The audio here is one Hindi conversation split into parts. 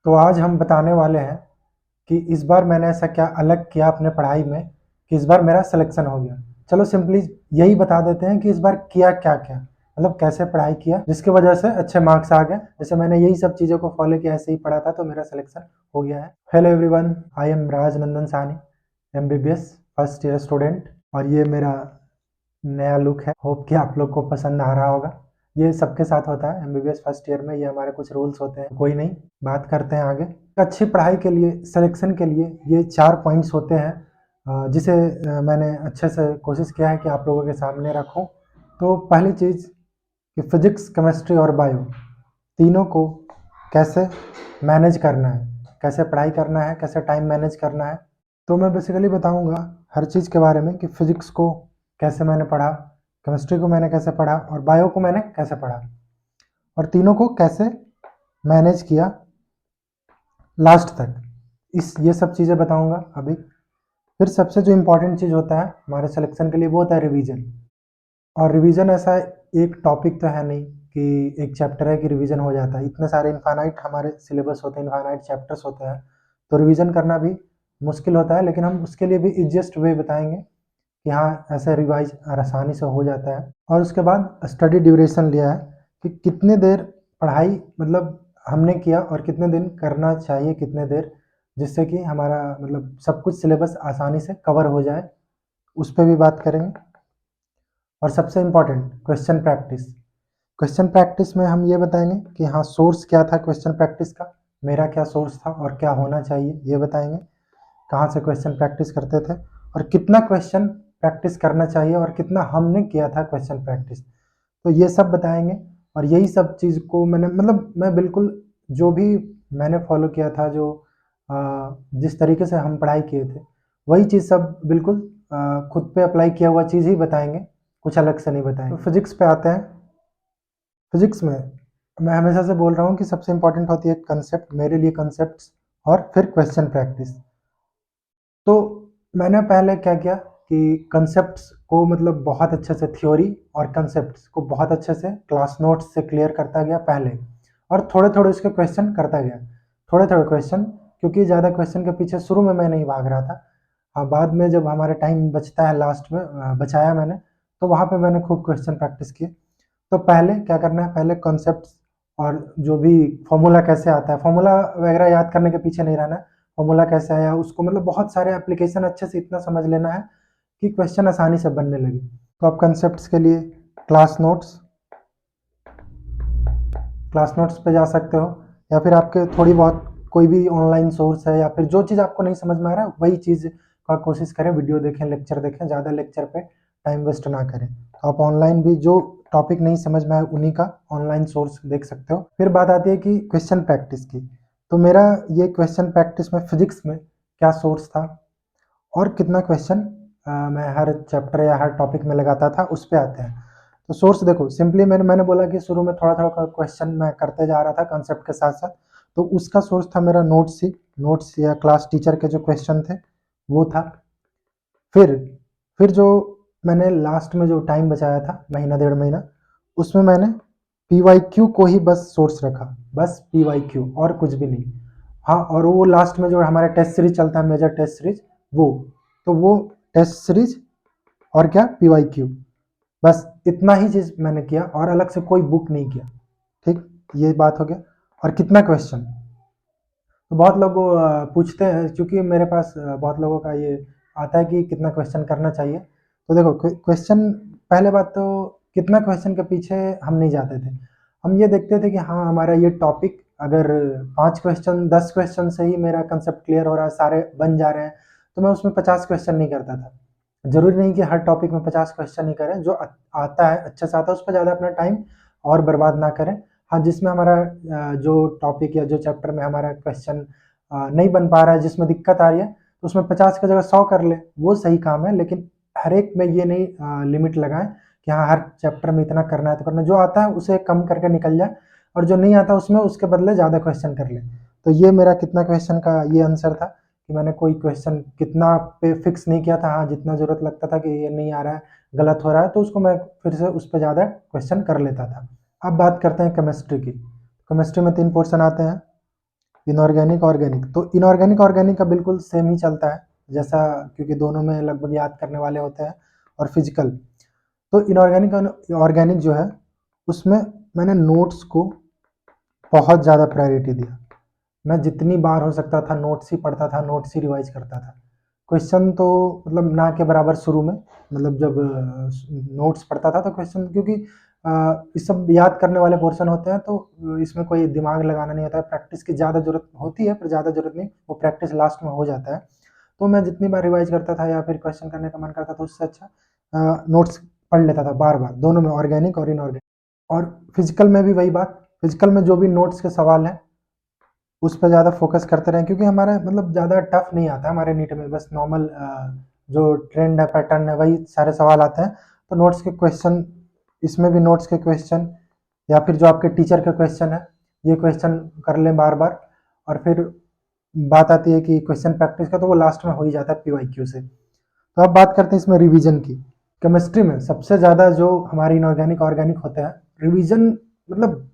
तो आज हम बताने वाले हैं कि इस बार मैंने ऐसा क्या अलग किया अपने पढ़ाई में कि इस बार मेरा सिलेक्शन हो गया। चलो सिंपली यही बता देते हैं कि इस बार किया क्या-क्या, मतलब कैसे पढ़ाई किया जिसकी वजह से अच्छे मार्क्स आ गए। जैसे मैंने यही सब चीज़ों को फॉलो किया, ऐसे ही पढ़ा था तो मेरा सिलेक्शन हो गया है। Hello everyone, I am Rajnandan Sahni, MBBS first year student, और ये मेरा नया लुक है। होप कि आप लोग को पसंद आ रहा होगा। ये सबके साथ होता है एमबीबीएस फर्स्ट ईयर में, ये हमारे कुछ रूल्स होते हैं। कोई नहीं, बात करते हैं आगे। अच्छी पढ़ाई के लिए, सिलेक्शन के लिए ये 4 पॉइंट्स होते हैं, जिसे मैंने अच्छे से कोशिश किया है कि आप लोगों के सामने रखूं। तो पहली चीज़ कि फिजिक्स, केमिस्ट्री और बायो तीनों को कैसे मैनेज करना है, कैसे पढ़ाई करना है, कैसे टाइम मैनेज करना है। तो मैं बेसिकली बताऊंगा हर चीज़ के बारे में कि फिजिक्स को कैसे मैंने पढ़ा, केमिस्ट्री को मैंने कैसे पढ़ा और बायो को मैंने कैसे पढ़ा, और तीनों को कैसे मैनेज किया लास्ट तक। ये सब चीज़ें बताऊंगा अभी। फिर सबसे जो इम्पोर्टेंट चीज़ होता है हमारे सिलेक्शन के लिए वो होता है रिवीजन। और रिवीजन ऐसा एक टॉपिक तो है नहीं कि एक चैप्टर है कि रिवीजन हो जाता है। इतने सारे इनफाइनाइट हमारे सिलेबस होते हैं, इनफाइनाइट चैप्टर्स होते हैं, तो रिवीजन करना भी मुश्किल होता है। लेकिन हम उसके लिए भी इजिएस्ट वे बताएंगे कि हाँ, ऐसे रिवाइज आसानी से हो जाता है। और उसके बाद स्टडी ड्यूरेशन लिया है कि कितने देर पढ़ाई मतलब हमने किया और कितने दिन करना चाहिए, कितने देर, जिससे कि हमारा मतलब सब कुछ सिलेबस आसानी से कवर हो जाए, उस पर भी बात करेंगे। और सबसे important question practice. Question practice में हम ये बताएंगे कि हाँ, सोर्स क्या था क्वेश्चन प्रैक्टिस का, मेरा क्या सोर्स था और क्या होना चाहिए ये बताएंगे। कहाँ से क्वेश्चन प्रैक्टिस करते थे और कितना क्वेश्चन प्रैक्टिस करना चाहिए और कितना हमने किया था क्वेश्चन प्रैक्टिस, तो ये सब बताएंगे। और यही सब चीज़ को मैंने मतलब मैं बिल्कुल जो भी मैंने फॉलो किया था, जो जिस तरीके से हम पढ़ाई किए थे, वही चीज़ सब बिल्कुल खुद पे अप्लाई किया हुआ चीज़ ही बताएंगे, कुछ अलग से नहीं बताएंगे। तो फिजिक्स पे आते हैं। फिजिक्स में मैं हमेशा से बोल रहा हूँ कि सबसे इंपॉर्टेंट होती है कंसेप्ट, मेरे लिए कंसेप्ट, और फिर क्वेश्चन प्रैक्टिस। तो मैंने पहले क्या किया कि कंसेप्ट्स को मतलब बहुत अच्छे से, थ्योरी और कंसेप्ट्स को बहुत अच्छे से क्लास नोट्स से क्लियर करता गया पहले, और थोड़े थोड़े उसके क्वेश्चन करता गया, थोड़े थोड़े क्वेश्चन, क्योंकि ज़्यादा क्वेश्चन के पीछे शुरू में मैं नहीं भाग रहा था। हाँ, बाद में जब हमारे टाइम बचता है लास्ट में बचाया मैंने, तो वहाँ पे मैंने खूब क्वेश्चन प्रैक्टिस किए। तो पहले क्या करना है, पहले कॉन्सेप्ट्स और जो भी फॉर्मूला कैसे आता है, फॉर्मूला वगैरह याद करने के पीछे नहीं रहना है। फॉर्मूला कैसे आया उसको मतलब बहुत सारे एप्लीकेशन अच्छे से इतना समझ लेना है कि क्वेश्चन आसानी से बनने लगे। तो आप कंसेप्ट्स के लिए क्लास नोट्स, क्लास नोट्स पे जा सकते हो, या फिर आपके थोड़ी बहुत कोई भी ऑनलाइन सोर्स है, या फिर जो चीज़ आपको नहीं समझ में आ रहा है वही चीज़ का कोशिश करें, वीडियो देखें, लेक्चर देखें, ज़्यादा लेक्चर पे टाइम वेस्ट ना करें। तो आप ऑनलाइन भी जो टॉपिक नहीं समझ में आए उन्हीं का ऑनलाइन सोर्स देख सकते हो। फिर बात आती है कि क्वेश्चन प्रैक्टिस की। तो मेरा ये क्वेश्चन प्रैक्टिस में फिजिक्स में क्या सोर्स था और कितना क्वेश्चन मैं हर चैप्टर या हर टॉपिक में लगाता था, उस पे आते हैं। तो सोर्स देखो, सिंपली मैंने बोला कि शुरू में थोड़ा थोड़ा क्वेश्चन मैं करते जा रहा था कंसेप्ट के साथ साथ, तो उसका सोर्स था मेरा नोट्स ही, नोट्स या क्लास टीचर के जो क्वेश्चन थे वो था। फिर फिर जो मैंने लास्ट में जो टाइम बचाया था, महीना डेढ़ महीना, उसमें मैंने पी वाई क्यू को ही बस सोर्स रखा, बस पी वाई क्यू और कुछ भी नहीं। हाँ, और वो लास्ट में जो हमारा टेस्ट सीरीज चलता है, मेजर टेस्ट सीरीज, वो, तो वो टेस्ट सीरीज और क्या, पी वाई क्यू, बस इतना ही चीज़ मैंने किया और अलग से कोई बुक नहीं किया। ठीक, ये बात हो गया। और कितना क्वेश्चन, तो बहुत लोग पूछते हैं, क्योंकि मेरे पास बहुत लोगों का ये आता है कि कितना क्वेश्चन करना चाहिए। तो देखो, क्वेश्चन, पहले बात तो कितना क्वेश्चन के पीछे हम नहीं जाते थे। हम ये देखते थे कि हाँ, हमारा ये टॉपिक अगर 5 क्वेश्चन 10 क्वेश्चन से ही मेरा कंसेप्ट क्लियर हो रहा है, सारे बन जा रहे हैं, तो मैं उसमें 50 क्वेश्चन नहीं करता था। जरूरी नहीं कि हर टॉपिक में 50 क्वेश्चन ही करें, जो आता है अच्छे से आता है उस पर ज़्यादा अपना टाइम और बर्बाद ना करें। हाँ, जिसमें हमारा जो टॉपिक या जो चैप्टर में हमारा क्वेश्चन नहीं बन पा रहा है, जिसमें दिक्कत आ रही है, तो उसमें 50 की जगह 100 कर ले, वो सही काम है। लेकिन हर एक में ये नहीं लिमिट लगाएं कि हाँ, हर चैप्टर में इतना करना है, तो करना, जो आता है उसे कम करके निकल जाए, और जो नहीं आता उसमें उसके बदले ज़्यादा क्वेश्चन कर ले। तो ये मेरा कितना क्वेश्चन का ये आंसर था कि मैंने कोई क्वेश्चन कितना पे फिक्स नहीं किया था। हाँ, जितना ज़रूरत लगता था कि ये नहीं आ रहा है, गलत हो रहा है, तो उसको मैं फिर से उस पर ज़्यादा क्वेश्चन कर लेता था। अब बात करते हैं केमिस्ट्री की। केमिस्ट्री में 3 पोर्शन आते हैं, इनऑर्गेनिक ऑर्गेनिक, तो इनऑर्गेनिक ऑर्गेनिक का बिल्कुल सेम ही चलता है जैसा, क्योंकि दोनों में लगभग याद करने वाले होते हैं। और फिजिकल, तो इनऑर्गेनिक ऑर्गेनिक जो है उसमें मैंने नोट्स को बहुत ज़्यादा प्रायोरिटी दिया। मैं जितनी बार हो सकता था नोट्स ही पढ़ता था, नोट्स ही रिवाइज करता था। क्वेश्चन तो मतलब ना के बराबर शुरू में, मतलब जब नोट्स पढ़ता था तो क्वेश्चन, क्योंकि इस सब याद करने वाले पोर्शन होते हैं तो इसमें कोई दिमाग लगाना नहीं होता है, प्रैक्टिस की ज़्यादा ज़रूरत होती है पर ज़्यादा ज़रूरत नहीं, वो प्रैक्टिस लास्ट में हो जाता है। तो मैं जितनी बार रिवाइज करता था या फिर क्वेश्चन करने का मन करता था उससे अच्छा नोट्स पढ़ लेता था बार बार, दोनों में, ऑर्गेनिक और इनऑर्गेनिक। और फिजिकल में भी वही बात, फिजिकल में जो भी नोट्स के सवाल हैं उस पर ज़्यादा फोकस करते रहें, क्योंकि हमारा मतलब ज़्यादा टफ नहीं आता हमारे नीट में, बस नॉर्मल जो ट्रेंड है, पैटर्न है, वही सारे सवाल आते हैं। तो नोट्स के क्वेश्चन, इसमें भी नोट्स के क्वेश्चन या फिर जो आपके टीचर के क्वेश्चन है, ये क्वेश्चन कर लें बार बार। और फिर बात आती है कि क्वेश्चन प्रैक्टिस का, तो वो लास्ट में हो ही जाता है पीवाईक्यू से। तो अब बात करते हैं इसमें रिवीजन की। केमिस्ट्री में सबसे ज़्यादा जो हमारी इनऑर्गेनिक ऑर्गेनिक होते हैं, रिवीजन मतलब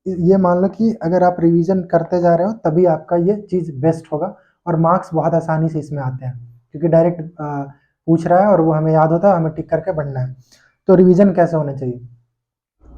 ये मान लो कि अगर आप रिवीजन करते जा रहे हो तभी आपका ये चीज़ बेस्ट होगा, और मार्क्स बहुत आसानी से इसमें आते हैं, क्योंकि डायरेक्ट पूछ रहा है और वो हमें याद होता है, हमें टिक करके पढ़ना है। तो रिवीजन कैसे होना चाहिए?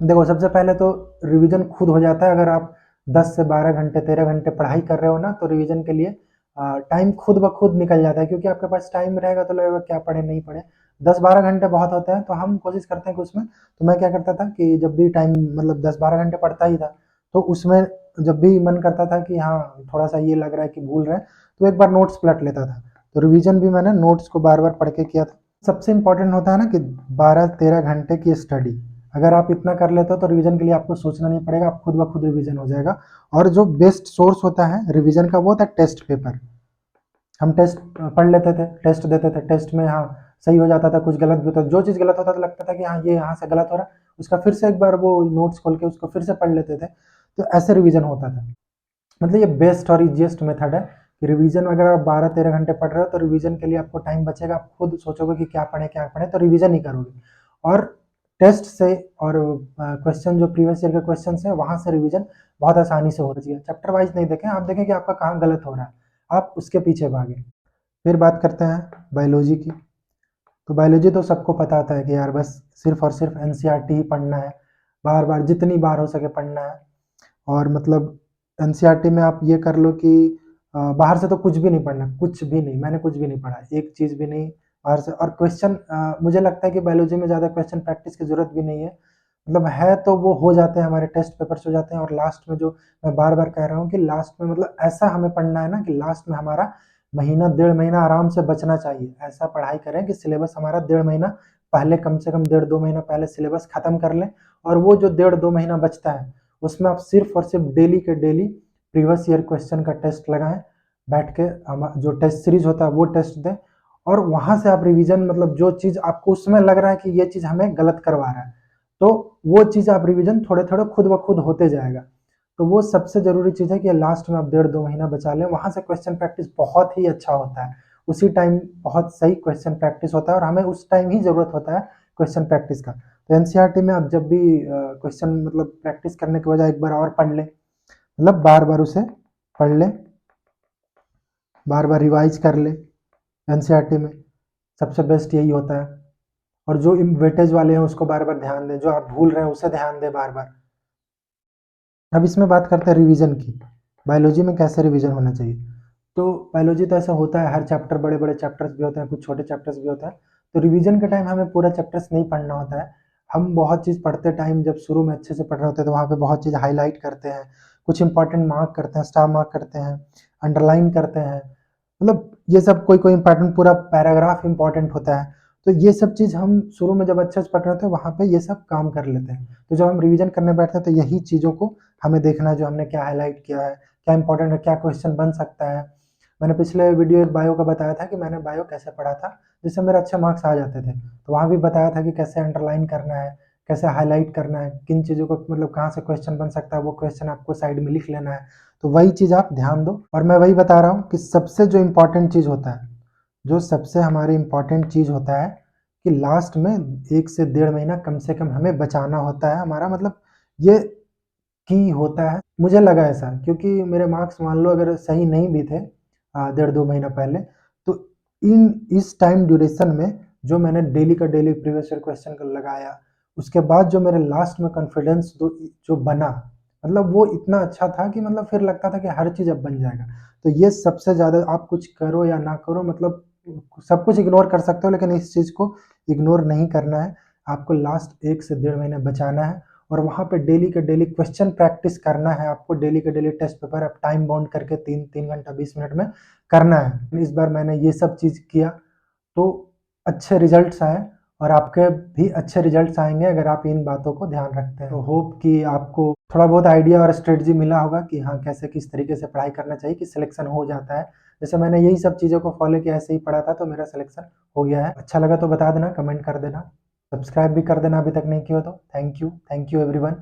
देखो, सबसे पहले तो रिवीजन खुद हो जाता है अगर आप 10 से 12 घंटे 13 घंटे पढ़ाई कर रहे हो ना, तो रिवीजन के लिए टाइम खुद ब खुद निकल जाता है, क्योंकि आपके पास टाइम रहेगा तो लगेगा क्या पढ़े नहीं पढ़े। 10-12 घंटे बहुत होते हैं, तो हम कोशिश करते हैं कि उसमें, तो मैं क्या करता था कि जब भी टाइम मतलब 10-12 घंटे पढ़ता ही था, तो उसमें जब भी मन करता था कि हाँ थोड़ा सा ये लग रहा है कि भूल रहे हैं, तो एक बार नोट्स पलट लेता था। तो रिवीजन भी मैंने नोट्स को बार बार पढ़ के किया था। सबसे इम्पोर्टेंट होता है ना कि 12-13 घंटे की स्टडी, अगर आप इतना कर लेते हो तो रिवीजन के लिए आपको सोचना नहीं पड़ेगा, आप खुद ब खुद रिवीजन हो जाएगा। और जो बेस्ट सोर्स होता है रिवीजन का वो होता है टेस्ट पेपर। हम टेस्ट पढ़ लेते थे, टेस्ट देते थे, टेस्ट में हाँ सही हो जाता था, कुछ गलत भी होता था, जो चीज़ गलत होता था लगता था कि हाँ ये यहाँ से गलत हो रहा है, उसका फिर से एक बार वो नोट्स खोल के उसको फिर से पढ़ लेते थे। तो ऐसे रिवीजन होता था। मतलब ये बेस्ट और इजीएस्ट मेथड है कि रिवीजन, अगर आप 12-13 घंटे पढ़ रहे हो तो रिवीजन के लिए आपको टाइम बचेगा, आप खुद सोचोगे कि क्या पढ़े, तो रिवीजन ही करोगे। और टेस्ट से और क्वेश्चन जो प्रीवियस ईयर के क्वेश्चन है वहाँ से रिवीजन बहुत आसानी से हो चाहिए। चैप्टर वाइज नहीं देखें, आप देखें कि आपका कहाँ गलत हो रहा है, आप उसके पीछे भागें। फिर बात करते हैं बायोलॉजी की। तो बायोलॉजी तो सबको पता होता है कि यार बस सिर्फ और सिर्फ एनसीईआरटी ही पढ़ना है, बार बार जितनी बार हो सके पढ़ना है। और मतलब एनसीईआरटी में आप ये कर लो कि बाहर से तो कुछ भी नहीं पढ़ना, कुछ भी नहीं, मैंने कुछ भी नहीं पढ़ा, एक चीज़ भी नहीं बाहर से। और क्वेश्चन मुझे लगता है कि बायोलॉजी में ज़्यादा क्वेश्चन प्रैक्टिस की ज़रूरत भी नहीं है, मतलब है तो वो हो जाते हैं, हमारे टेस्ट पेपर्स हो जाते हैं। और लास्ट में जो मैं बार बार कह रहा हूँ कि लास्ट में मतलब ऐसा हमें पढ़ना है ना कि लास्ट में हमारा महीना 1.5 महीना आराम से बचना चाहिए। ऐसा पढ़ाई करें कि सिलेबस हमारा 1.5 महीना पहले, कम से कम 1.5-2 महीना पहले सिलेबस खत्म कर लें, और वो जो 1.5-2 महीना बचता है उसमें आप सिर्फ और सिर्फ डेली के डेली प्रीवियस ईयर क्वेश्चन का टेस्ट लगाएं, बैठ के हम जो टेस्ट सीरीज होता है वो टेस्ट दें, और वहां से आप रिवीजन, मतलब जो चीज़ आपको उसमें लग रहा है कि ये चीज़ हमें गलत करवा रहा है, तो वो चीज़ आप रिवीजन थोड़े थोड़े खुद ब खुद होते जाएगा। तो वो सबसे ज़रूरी चीज़ है कि लास्ट में आप 1.5-2 महीना बचा लें, वहाँ से क्वेश्चन प्रैक्टिस बहुत ही अच्छा होता है, उसी टाइम बहुत सही क्वेश्चन प्रैक्टिस होता है, और हमें उस टाइम ही ज़रूरत होता है क्वेश्चन प्रैक्टिस का। तो एनसीईआरटी में आप जब भी क्वेश्चन मतलब प्रैक्टिस करने के बजाय एक बार और पढ़ लें, मतलब बार बार उसे पढ़ लें, बार बार रिवाइज कर लें, एनसीईआरटी में सबसे बेस्ट यही होता है। और जो वेटेज वाले हैं उसको बार बार ध्यान दें, जो आप भूल रहे हैं उसे ध्यान दें बार बार। अब इसमें बात करते हैं रिवीजन की, बायोलॉजी में कैसे रिवीजन होना चाहिए। तो बायोलॉजी तो ऐसा होता है, हर चैप्टर, बड़े बड़े चैप्टर्स भी होते हैं, कुछ छोटे चैप्टर्स भी होते हैं। तो रिवीजन के टाइम हमें पूरा चैप्टर्स नहीं पढ़ना होता है, हम बहुत चीज़ पढ़ते टाइम जब शुरू में अच्छे से पढ़ रहे होते हैं तो वहाँ पे बहुत चीज़ हाईलाइट करते हैं, कुछ इंपॉर्टेंट मार्क करते हैं, स्टार मार्क करते हैं, अंडरलाइन करते हैं, मतलब ये सब कोई कोई इंपॉर्टेंट पूरा पैराग्राफ इंपॉर्टेंट होता है। तो ये सब चीज़ हम शुरू में जब अच्छे से पढ़ रहे होते हैं वहाँ पे ये सब काम कर लेते हैं। तो जब हम रिवीजन करने बैठते हैं तो यही चीज़ों को हमें देखना है, जो हमने क्या हाईलाइट किया है, क्या इंपॉर्टेंट है, क्या क्वेश्चन बन सकता है। मैंने पिछले वीडियो एक बायो का बताया था कि मैंने बायो कैसे पढ़ा था जिससे मेरे अच्छे मार्क्स आ जाते थे, तो वहाँ भी बताया था कि कैसे अंडरलाइन करना है, कैसे हाईलाइट करना है, किन चीज़ों को मतलब कहाँ से क्वेश्चन बन सकता है, वो क्वेश्चन आपको साइड में लिख लेना है। तो वही चीज़ आप ध्यान दो। और मैं वही बता रहा हूँ कि सबसे जो इम्पोर्टेंट चीज़ होता है, जो सबसे हमारी इम्पोर्टेंट चीज़ होता है कि लास्ट में 1 से 1.5 महीना कम से कम हमें बचाना होता है, हमारा मतलब ये की होता है, मुझे लगा ऐसा, क्योंकि मेरे मार्क्स मान लो अगर सही नहीं भी थे 1.5-2 महीना पहले, तो इस टाइम ड्यूरेशन में जो मैंने डेली का डेली प्रीवियस ईयर क्वेश्चन को लगाया, उसके बाद जो मेरे लास्ट में कॉन्फिडेंस जो बना, मतलब वो इतना अच्छा था कि मतलब फिर लगता था कि हर चीज़ अब बन जाएगा। तो ये सबसे ज़्यादा, आप कुछ करो या ना करो, मतलब सब कुछ इग्नोर कर सकते हो, लेकिन इस चीज़ को इग्नोर नहीं करना है। आपको लास्ट 1 से 1.5 महीने बचाना है और वहाँ पे डेली के डेली क्वेश्चन प्रैक्टिस करना है आपको। डेली के डेली टेस्ट पेपर आप टाइम बाउंड करके 3 घंटा 20 मिनट में करना है। इस बार मैंने ये सब चीज़ किया तो अच्छे रिजल्ट्स आए और आपके भी अच्छे रिजल्ट्स आएंगे अगर आप इन बातों को ध्यान रखते हैं। तो होप कि आपको थोड़ा बहुत आइडिया और स्ट्रेटजी मिला होगा कि हाँ, कैसे किस तरीके से पढ़ाई करना चाहिए कि सिलेक्शन हो जाता है। जैसे मैंने यही सब चीज़ों को फॉलो किया, ऐसे ही पढ़ा था, तो मेरा सिलेक्शन हो गया है। अच्छा लगा तो बता देना, कमेंट कर देना, सब्सक्राइब भी कर देना अभी तक नहीं किया तो। Thank you everyone.